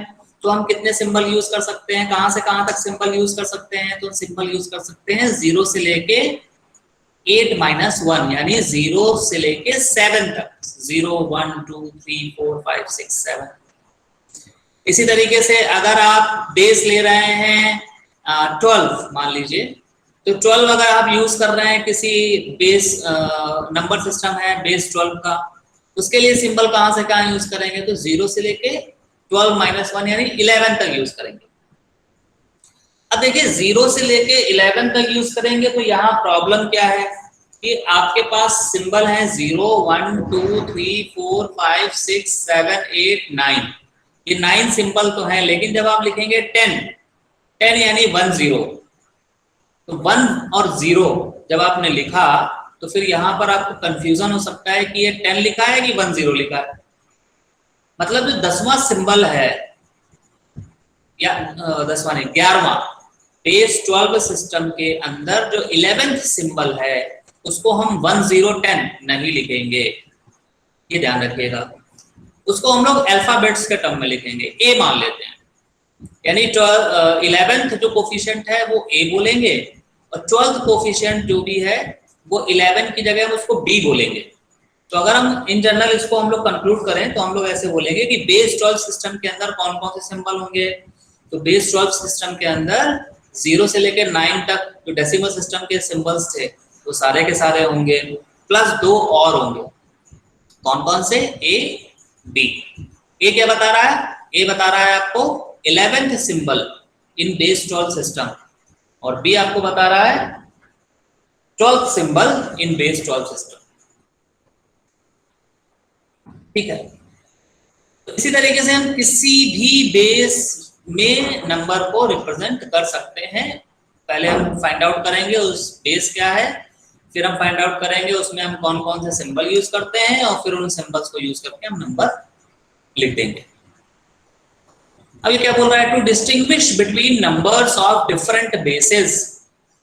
तो हम कितने सिंबल यूज कर सकते हैं, कहां से कहां तक सिंबल यूज कर सकते हैं, तो सिंबल यूज कर सकते हैं 0 से लेके 8-1 यानी 0 से लेके 7 तक, 0, 1, 2, 3, 4, 5, 6, 7। इसी तरीके से अगर आप बेस ले रहे हैं 12 मान लीजिए, तो 12 अगर आप यूज कर रहे हैं किसी बेस नंबर सिस्टम है बेस 12 का, उसके लिए सिंबल कहां से कहां यूज करेंगे, तो 0 से लेके 12-1 यानी 11 तक यूज करेंगे। अब देखिए 0 से लेके 11 तक यूज करेंगे तो यहाँ प्रॉब्लम क्या है कि आपके पास सिंबल है 0, 1, 2, 3, 4, 5, 6, 7, 8, 9, ये 9 सिंबल तो है, लेकिन जब आप लिखेंगे 10 यानी 10, तो 1 और 0 जब आपने लिखा तो फिर यहाँ पर आपको कंफ्यूजन हो सकता है कि ये 10 लिखा है कि 10 लिखा है। मतलब जो 10वां सिंबल है या 10वां नहीं 11वां बेस 12 सिस्टम के अंदर जो 11th सिंबल है उसको हम 1010 नहीं लिखेंगे, ये ध्यान रखिएगा। उसको हम लोग अल्फाबेट्स के टर्म में लिखेंगे, ए मान लेते हैं, यानी 11th जो कोफिशिएंट है वो ए बोलेंगे और 12th कोफिशिएंट जो भी है वो 11 की जगह हम उसको बी बोलेंगे। तो अगर हम इन जनरल इसको हम लोग कंक्लूड करें तो हम लोग ऐसे बोलेंगे कि बेस 12 सिस्टम के अंदर कौन कौन से सिंबल होंगे, तो बेस 12 सिस्टम के अंदर 0 से लेकर 9 तक जो डेसिमल सिस्टम के सिंबल्स थे वो सारे के सारे होंगे, प्लस 2 और होंगे। कौन कौन से, ए बी। ए क्या बता रहा है, ए बता रहा है आपको 11th सिंबल इन बेस 12 सिस्टम, और बी आपको बता रहा है 12th सिंबल इन बेस 12 सिस्टम। ठीक है, तो इसी तरीके से हम किसी भी बेस में नंबर को रिप्रेजेंट कर सकते हैं। पहले हम फाइंड आउट करेंगे उस बेस क्या है, फिर हम फाइंड आउट करेंगे उसमें हम कौन कौन से सिंबल यूज करते हैं, और फिर उन सिंबल्स को यूज करके हम नंबर लिख देंगे। अब ये क्या बोल रहा है, to distinguish between numbers of different bases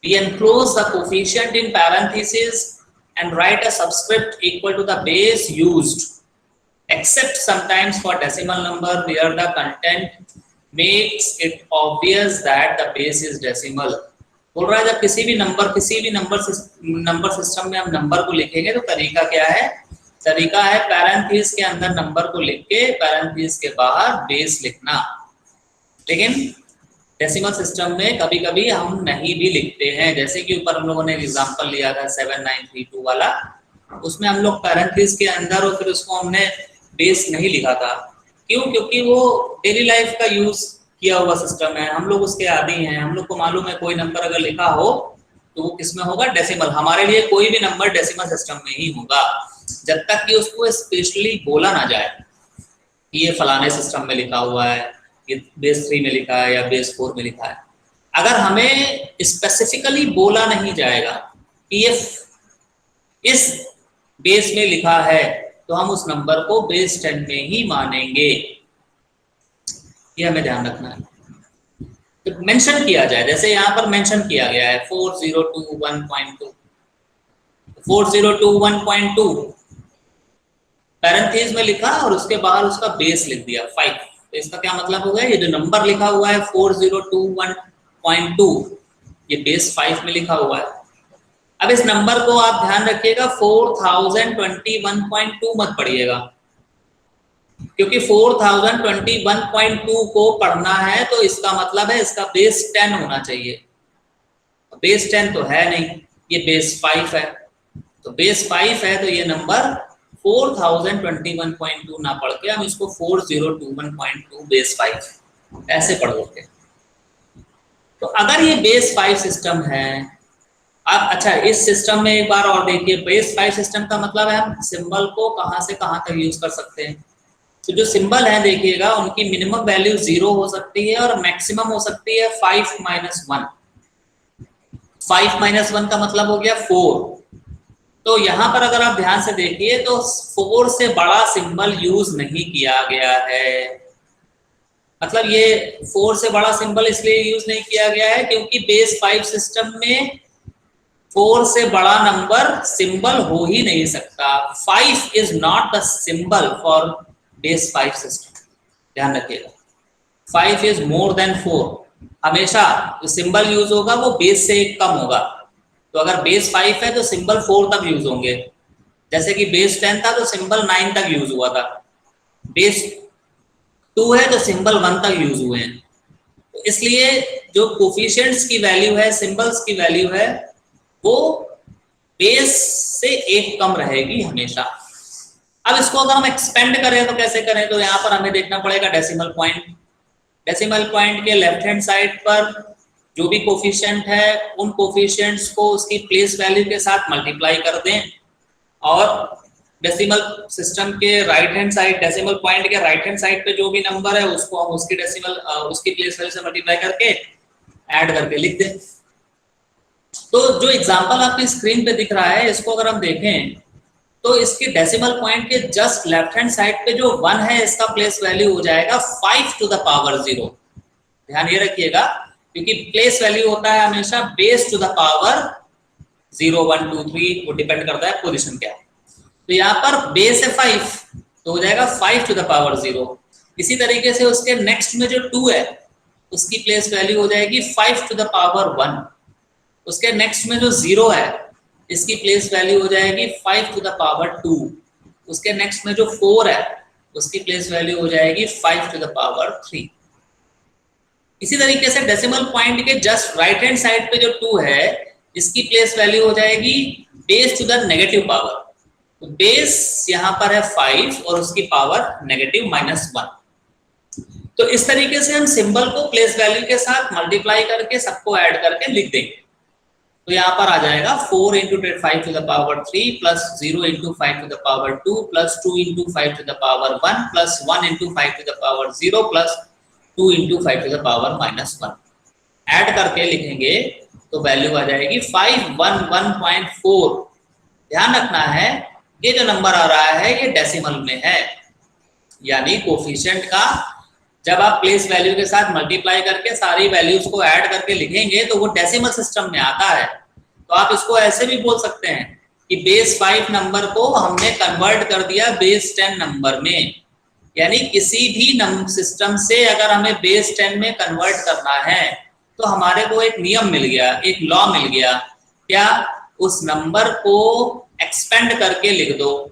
we enclose the coefficient in parenthesis and write a subscript equal to the base used, except sometimes for decimal number where the content makes it obvious that the base is decimal। बोल रहा है जब किसी भी number system में हम number को लिखेंगे तो तरीका क्या है, तरीका है पैरेंथेसिस के अंदर नंबर को लिख के पैरेंथेसिस के बाहर बेस लिखना। लेकिन डेसिमल सिस्टम में कभी कभी हम नहीं भी लिखते हैं, जैसे कि ऊपर हम लोगों ने एग्जांपल लिया था 7932 वाला, उसमें हम लोग पैरेंथेसिस के अंदर और फिर उसको हमने बेस नहीं लिखा था। क्यों, क्योंकि वो डेली लाइफ का यूज किया हुआ सिस्टम है, हम लोग उसके आदी हैं, हम लोग को मालूम है कोई नंबर अगर लिखा हो तो वो किसमें होगा, डेसिमल। हमारे लिए कोई भी नंबर डेसिमल सिस्टम में ही होगा जब तक कि उसको स्पेशली बोला ना जाए कि ये फलाने सिस्टम में लिखा हुआ है, ये बेस 3 में लिखा है या बेस 4 में लिखा है। अगर हमें स्पेसिफिकली बोला नहीं जाएगा कि ये इस बेस में लिखा है तो हम उस नंबर को बेस 10 में ही मानेंगे, ये हमें ध्यान रखना है। तो मेंशन किया जाए, जैसे यहाँ पर मेंशन किया गया है 4021.2, 4021.2 पैरेंथेसिस में लिखा और उसके बाहर उसका बेस लिख दिया 5, तो इसका क्या मतलब हो गया, ये जो नंबर लिखा हुआ है 4021.2 ये बेस 5 में लिखा हुआ है। अब इस नंबर को आप ध्यान रखिएगा 4021.2 मत पढ़िएगा, क्योंकि 4021.2 को पढ़ना है तो इसका मतलब है इसका बेस 10 होना चाहिए। बेस 10 तो है नहीं, ये बेस 5 है, तो बेस 5 है तो ये नंबर 4021.2 ना पढ़ के हम इसको 4021.2 बेस 5 ऐसे पढ़ लेते हैं। तो अगर ये बेस 5 सिस्टम है, अब अच्छा इस सिस्टम में एक बार और देखिए, बेस 5 सिस्टम का मतलब है हम सिंबल को कहां से कहां तक यूज कर सकते हैं। तो जो सिंबल है देखिएगा उनकी मिनिमम वैल्यू 0 हो सकती है और मैक्सिमम हो सकती है 5 - 1। 5 - 1 का मतलब हो गया 4। तो यहाँ पर अगर आप ध्यान से देखिए तो 4 से बड़ा सिंबल यूज नहीं किया गया है। मतलब ये 4 से बड़ा सिंबल इसलिए यूज नहीं किया गया है क्योंकि बेस 5 सिस्टम में 4 से बड़ा नंबर सिंबल हो ही नहीं सकता। 5 is not the symbol for base 5 system, ध्यान रखिएगा। 5 इज मोर देन 4। हमेशा जो सिंबल यूज होगा वो बेस से एक कम होगा। तो अगर बेस 5 है तो सिंबल 4 तक यूज होंगे, जैसे कि बेस 10 था तो सिंबल 9 तक यूज हुआ था। बेस 2 है तो सिंबल 1 तक यूज हुए हैं। तो इसलिए जो कोफिशिएंट्स की वैल्यू है, सिंबल्स की वैल्यू है, वो बेस से एक कम रहेगी हमेशा। अब इसको अगर हम एक्सपेंड करें तो कैसे करें, तो यहाँ पर हमें देखना पड़ेगा डेसिमल पॉइंट। डेसिमल पॉइंट के लेफ्ट हैंड साइड पर जो भी कोफिशिएंट है उन कोफिशिएंट्स को उसकी प्लेस वैल्यू के साथ मल्टीप्लाई कर दें, और डेसिमल सिस्टम के right hand side, decimal point के राइट हैंड साइड पे जो भी नंबर है उसको हम उसकी उसकी प्लेस वैल्यू से मल्टीप्लाई करके ऐड करके लिख दें। तो जो एग्जांपल आपकी स्क्रीन पे दिख रहा है इसको अगर हम देखें तो इसके डेसिमल पॉइंट के जस्ट लेफ्ट हैंड साइड पे जो 1 है इसका प्लेस वैल्यू हो जाएगा 5 टू द पावर 0। ध्यान ये रखिएगा क्योंकि प्लेस वैल्यू होता है हमेशा बेस टू द पावर 0, 1, 2, 3, वो डिपेंड करता है पोजीशन क्या है। तो यहाँ पर बेस है 5 तो हो जाएगा 5 टू द पावर 0। इसी तरीके से उसके नेक्स्ट में जो 2 है उसकी प्लेस वैल्यू हो जाएगी 5 टू द पावर 1। उसके नेक्स्ट में जो 0 है इसकी प्लेस वैल्यू हो जाएगी 5 टू द पावर 2। उसके नेक्स्ट में जो 4 है उसकी प्लेस वैल्यू हो जाएगी 5 टू द पावर 3। इसी तरीके से डेसिमल पॉइंट के जस्ट राइट हैंड साइड पे जो 2 है इसकी प्लेस वैल्यू हो जाएगी base to the negative power. तो बेस यहाँ पर है 5 और उसकी पावर नेगेटिव -1। तो इस तरीके से हम सिंबल को प्लेस वैल्यू के साथ मल्टीप्लाई करके सबको ऐड करके लिख देंगे। तो यहाँ पर आ जाएगा 4 × 5 to the power 3 plus 0 × 5 to the power 2 plus 2 × 5 to the power 1 plus 1 × 5 to the power 0 plus 2 × 5 to the power -1। Add करके लिखेंगे तो वैल्यू आ जाएगी 511.4। ध्यान रखना है ये जो नंबर आ रहा है ये डेसिमल में है, यानी कोफिशिएंट का जब आप प्लेस वैल्यू के साथ मल्टीप्लाई करके सारी वैल्यूज को ऐड करके लिखेंगे तो वो डेसिमल सिस्टम में आता है। तो आप इसको ऐसे भी बोल सकते हैं कि बेस 5 नंबर को हमने कन्वर्ट कर दिया बेस 10 नंबर में। यानी किसी भी सिस्टम से अगर हमें बेस 10 में कन्वर्ट करना है तो हमारे को एक नियम मिल गया, एक लॉ मिल गया, क्या उस नंबर को एक्सपेंड करके लिख दो।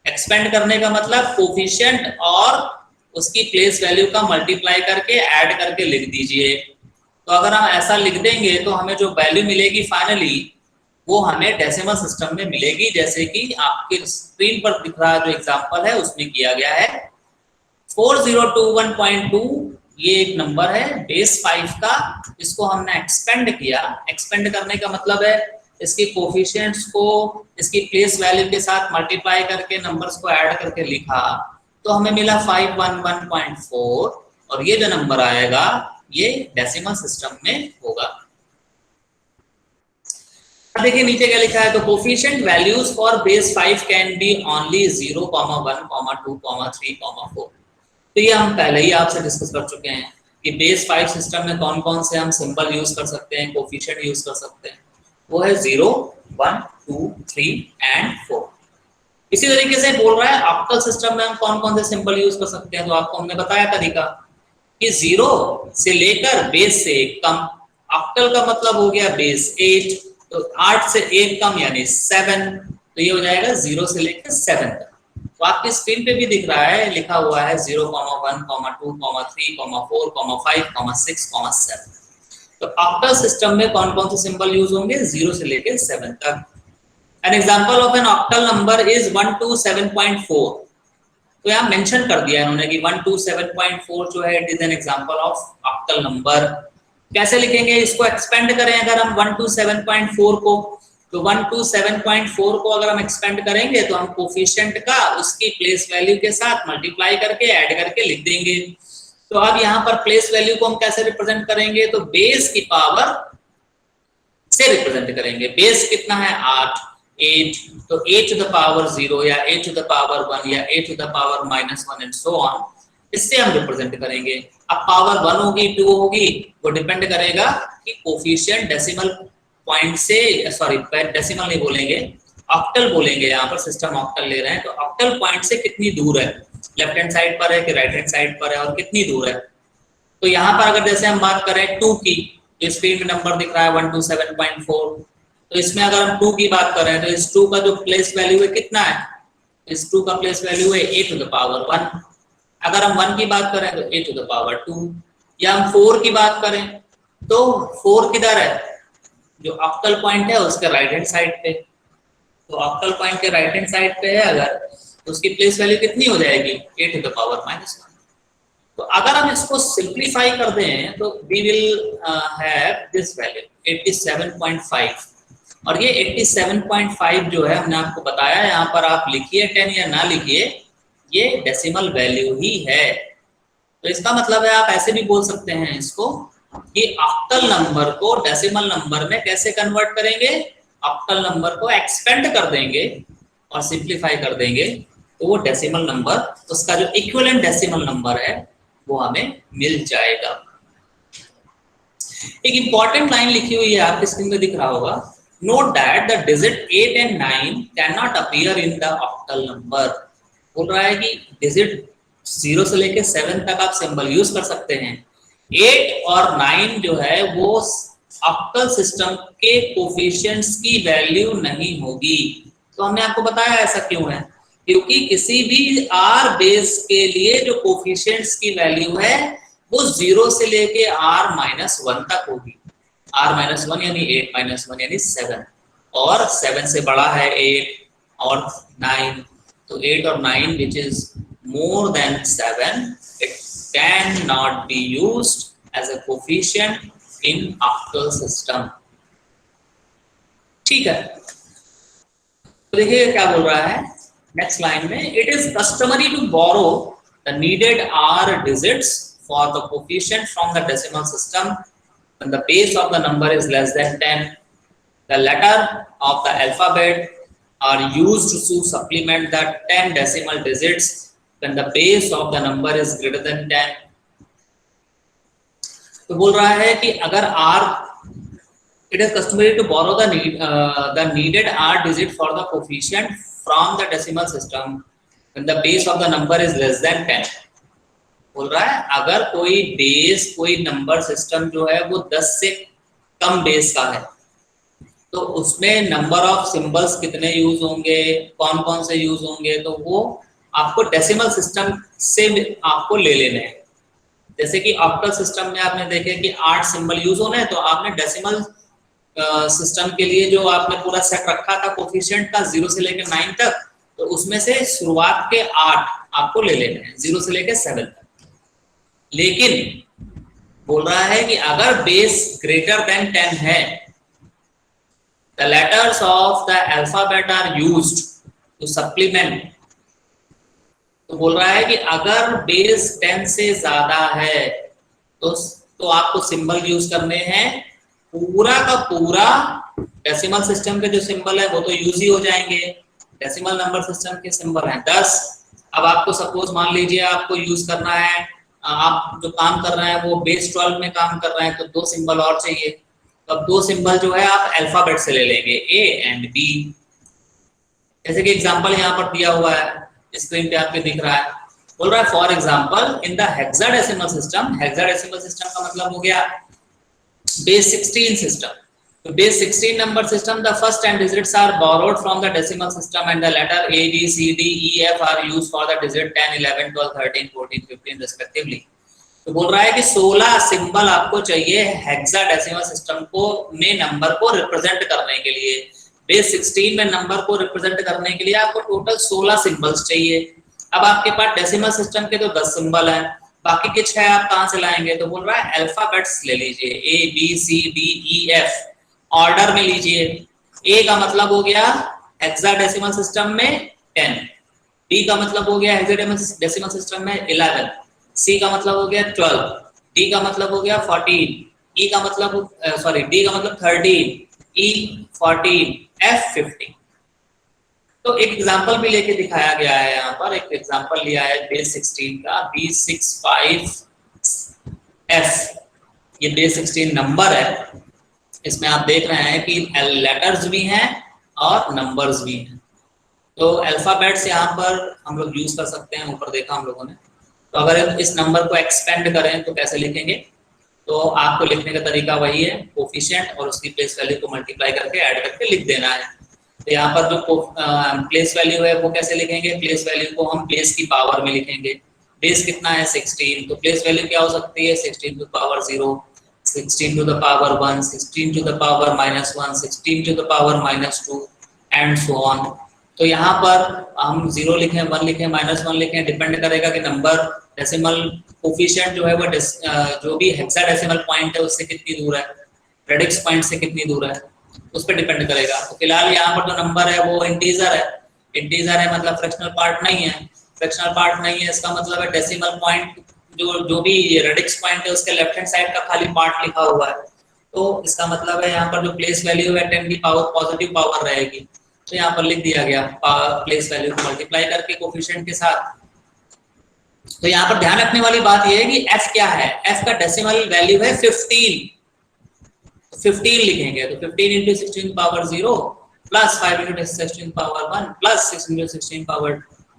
एक्सपेंड करने का मतलब कोफिशिएंट और उसकी प्लेस वैल्यू का मल्टीप्लाई करके ऐड करके लिख दीजिए। तो अगर हम ऐसा लिख देंगे तो हमें जो वैल्यू मिलेगी फाइनली वो हमें डेसिमल सिस्टम में मिलेगी, जैसे कि आपके स्क्रीन पर दिख रहा जो एग्जांपल है उसमें किया गया है। 4021.2 ये एक नंबर है बेस 5 का, इसको हमने एक्सपेंड किया। एक्सपेंड करने का मतलब है इसके कोफिशिएंट्स को इसकी प्लेस वैल्यू के साथ मल्टीप्लाई करके नंबर्स को ऐड करके लिखा तो हमें मिला 511.4 और ये जो नंबर आएगा ये डेसिमल सिस्टम में होगा। देखिए नीचे क्या लिखा है, तो coefficient values for base 5 can be only 0, 1, 2, 3, 4। तो ये हम पहले ही आपसे डिस्कस कर चुके हैं कि बेस 5 सिस्टम में कौन कौन से हम सिंबल यूज कर सकते हैं, कोफिशिएंट यूज कर सकते हैं। वो है 0, 1, 2, 3 एंड 4। इसी तरीके से बोल रहा है ऑक्टल सिस्टम में हम कौन कौन से सिंबल यूज कर सकते हैं, तो आपको हमने बताया तरीका कि 0 से लेकर बेस से 1 कम, ऑक्टल का मतलब हो गया बेस 8, तो 8 से 1 कम यानी 7, तो ये हो जाएगा 0 से लेकर 7 तक। तो आपकी स्क्रीन पे भी दिख रहा है, लिखा हुआ है 0, 1, 2, 3, 4, 5, 6, 7। तो ऑक्टल सिस्टम में कौन कौन से सिंबल यूज होंगे, 0 से लेकर 7 तक। An example of an octal number is 127.4। तो यहाँ मेंशन कर दिया इन्होंने कि 127.4 जो है it is an example of octal number. कैसे लिखेंगे इसको, एक्सपेंड करें अगर हम 127.4 को, तो 127.4 को अगर हम एक्सपेंड करेंगे तो हम कोफिशिएंट का उसकी प्लेस वैल्यू के साथ मल्टीप्लाई करके ऐड करके लिख देंगे। तो अब यहाँ पर प्लेस वैल्यू को हम कैसे रिप्रेजेंट करेंगे, तो बेस की पावर से रिप्रेजेंट करेंगे। बेस कितना है 8, तो 8 टू द पावर 0 या 8 टू द पावर 1 या 8 to the power -1 and so on, इससे हम रिप्रेजेंट करेंगे। अब पावर 1 होगी 2 होगी, वो डिपेंड करेगा कि कोफिशिएंट डेसिमल पॉइंट से, सॉरी डेसिमल नहीं बोलेंगे, ऑक्टल बोलेंगे, यहाँ पर सिस्टम ऑक्टल ले रहे हैं, तो ऑक्टल पॉइंट से कितनी दूर है, लेफ्ट हैंड साइड पर है कि राइट हैंड साइड पर है और कितनी दूर है। तो यहाँ पर अगर जैसे हम बात करें 2 की, तो स्क्रीन में नंबर दिख रहा है 127.4, तो इसमें अगर हम 2 की बात करें तो इस 2 का जो प्लेस वैल्यू है कितना है, इस 2 का प्लेस वैल्यू है 8 टू द पावर 1। अगर हम 1 की बात करें तो 8 टू द पावर 2, या हम 4 की बात करें तो 4 किधर है, जो ऑक्टल पॉइंट है उसके राइट हैंड साइड पे, तो ऑक्टल पॉइंट के राइट हैंड साइड पे है अगर, तो उसकी प्लेस वैल्यू कितनी हो जाएगी 8 टू द पावर -1। तो अगर हम इसको सिंप्लीफाई कर दें तो we will have this value 87.5, और ये 87.5 जो है हमने आपको बताया, यहाँ पर आप लिखिए 10 या ना लिखिए, ये डेसिमल वैल्यू ही है। तो इसका मतलब है आप ऐसे भी बोल सकते हैं इसको कि ऑक्टल नंबर को डेसिमल नंबर में कैसे कन्वर्ट करेंगे, ऑक्टल नंबर को एक्सपेंड कर देंगे और सिंप्लीफाई कर देंगे, तो वो डेसिमल नंबर, उसका जो इक्विवेलेंट डेसिमल नंबर है वो हमें मिल जाएगा। एक इंपॉर्टेंट लाइन लिखी हुई है, आपकी स्क्रीन में दिख रहा होगा, note that the digit 8 and 9 can not appear in the octal number. बोल रहा है कि डिजिट 0 से लेकर 7 तक आप सिंबल यूज कर सकते हैं, 8 और 9 जो है वो ऑक्टल सिस्टम के कोफिशिएंट्स की वैल्यू नहीं होगी। तो हमने आपको बताया ऐसा क्यों है, क्योंकि किसी भी r बेस के लिए जो कोफिशिएंट्स की वैल्यू है वो 0 से लेके r-1 तक होगी। r-1 यानी 8-1 यानी 7, और 7 से बड़ा है 8 और 9, तो 8 और 9 which is more than 7, it cannot be used as a coefficient in octal system। ठीक है, तो देखिए क्या बोल रहा है नेक्स्ट लाइन में, it is customary to borrow the needed r digits for the coefficient from the decimal system when the base of the number is less than 10. The letter of the alphabet are used to supplement the 10 decimal digits when the base of the number is greater than 10. तो बोल रहा है कि अगर r, it is customary to borrow the needed r digit for the coefficient from the decimal system when the base of the number is less than 10. बोल रहा है अगर कोई बेस, कोई नंबर सिस्टम जो है वो 10 से कम बेस का है, तो उसमें नंबर ऑफ सिंबल्स कितने यूज होंगे, कौन कौन से यूज होंगे, तो वो आपको डेसिमल सिस्टम से आपको ले लेने हैं। जैसे कि ऑक्टल सिस्टम में आपने देखे कि 8 सिंबल यूज होने हैं, तो आपने डेसिमल सिस्टम के लिए जो आपने पूरा सेट रखा था कोफिशिएंट का 0 से लेकर 9 तक, तो उसमें से शुरुआत के 8 आपको ले लेने हैं 0 से लेकर 7 तक। लेकिन बोल रहा है कि अगर बेस ग्रेटर देन 10 है, the letters of the alphabet are used to supplement। तो बोल रहा है कि अगर बेस 10 से ज्यादा है तो आपको सिंबल यूज करने हैं, पूरा का पूरा डेसिमल सिस्टम के जो सिंबल है वो तो यूज ही हो जाएंगे। डेसिमल नंबर सिस्टम के सिंबल हैं 10। अब आपको सपोज मान लीजिए आपको यूज करना है, आप जो काम कर रहे हैं वो बेस 12 में काम कर रहे हैं, तो 2 सिंबल और चाहिए। तो अब 2 सिंबल जो है आप अल्फाबेट से ले लेंगे, A एंड B। जैसे कि एग्जांपल यहाँ पर दिया हुआ है, स्क्रीन पे आपके दिख रहा है, बोल रहा है for example in the hexadecimal system, hexadecimal system का मतलब हो गया बेस 16 सिस्टम। तो base 16 number system, the first 10 digits are borrowed from the decimal system and the letter A, B, C, D, E, F are used for the digit 10, 11, 12, 13, 14, 15 respectively। तो बोल रहा है कि 16 सिंबल आपको चाहिए हेक्साडेसिमल सिस्टम को में नंबर को रिप्रेजेंट करने के लिए। बेस 16 में नंबर को रिप्रेजेंट करने के लिए आपको टोटल 16 सिंबल्स चाहिए। अब आपके पास डेसिमल सिस्टम के तो 10 सिंबल हैं, बाकी के 6 आप कहां से लाएंगे? तो बोल रहा है अल्फाबेट्स ले लीजिए, A B C D E F order में लीजिए। A का मतलब हो गया हेक्साडेसिमल सिस्टम में 10, B का मतलब हो गया हेक्साडेसिमल सिस्टम में 11, C का मतलब हो गया 12, D का मतलब हो गया 14, E का मतलब D का मतलब 13, E 14, F 15। तो एक एग्जांपल भी लेके दिखाया गया है यहाँ पर, एक एग्जांपल लिया है बेस 16 का B65F। ये बेस 16 नंबर है, इसमें आप देख रहे हैं कि लेटर्स भी हैं और नंबर्स भी हैं। तो अल्फाबेट्स यहाँ पर हम लोग यूज कर सकते हैं, ऊपर देखा हम लोगों ने। तो अगर इस नंबर को एक्सपेंड करें तो कैसे लिखेंगे? तो आपको लिखने का तरीका वही है, कोफिशिएंट और उसकी प्लेस वैल्यू को मल्टीप्लाई करके ऐड करके लिख देना है। तो यहाँ पर जो प्लेस वैल्यू है वो कैसे लिखेंगे? प्लेस वैल्यू को हम प्लेस की पावर में लिखेंगे। बेस कितना है 16, तो प्लेस वैल्यू क्या हो सकती है? 16 to power 0, 16 to the power 1, 16 to the power -1, 16 to the power -2 and so on. तो यहाँ पर हम 0 लिखें, 1 लिखें, -1 लिखें, डिपेंड करेगा कि नंबर डेसिमल कोफिशिएंट जो है वो जो भी हेक्साडेसिमल पॉइंट है उससे कितनी दूर है, रेडिक्स पॉइंट से कितनी दूर है, उस पर डिपेंड करेगा। तो फिलहाल यहाँ पर जो नंबर है वो इंटीजर है। इंटीजर है मतलब फ्रैक्शनल पार्ट नहीं है। फ्रैक्शनल पार्ट नहीं है इसका मतलब है डेसिमल पॉइंट जो भी रेडिक्स पॉइंट है उसके लेफ्ट हैंड साइड का खाली पार्ट लिखा हुआ है। तो इसका मतलब है यहाँ पर जो प्लेस वैल्यू है 10 की पावर पॉजिटिव पावर रहेगी। तो यहाँ पर लिख दिया गया प्लेस वैल्यू को मल्टीप्लाई करके कोफिशिएंट के साथ। तो यहाँ पर ध्यान रखने वाली बात यह है कि f क्या है? f का डेसिमल वैल्यू है 15, तो 15 लिखेंगे। तो 15 into 16 power 0 plus 5 into 16 power 1 plus 6 into 16 power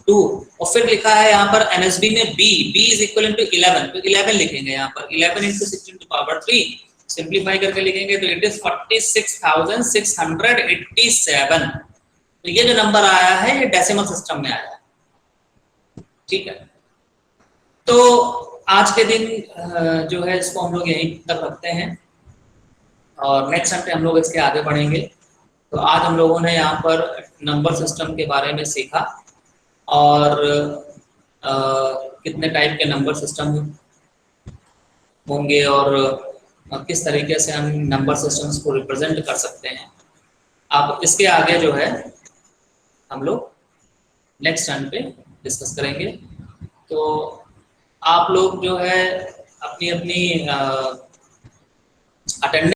2, और फिर लिखा है यहाँ पर NSB में b इज इक्वल टू 11, तो 11 लिखेंगे यहाँ पर। 11 इंटू 16 पावर 3 सिंप्लीफाई करके लिखेंगे तो इट इज 46,687। तो ये जो नंबर आया है ये डेसिमल सिस्टम में आया है, ठीक है। तो आज के दिन जो है इसको हम लोग यहीं तक रखते हैं और नेक्स्ट टाइम पे हम लोग इसके आगे बढ़ेंगे। तो आज हम लोगों ने यहाँ पर नंबर सिस्टम के बारे में सीखा और कितने टाइप के नंबर सिस्टम होंगे और किस तरीके से हम नंबर सिस्टम्स को रिप्रेजेंट कर सकते हैं। अब इसके आगे जो है हम लोग नेक्स्ट टाइम पे डिस्कस करेंगे। तो आप लोग जो है अपनी अपनी अटेंडेंस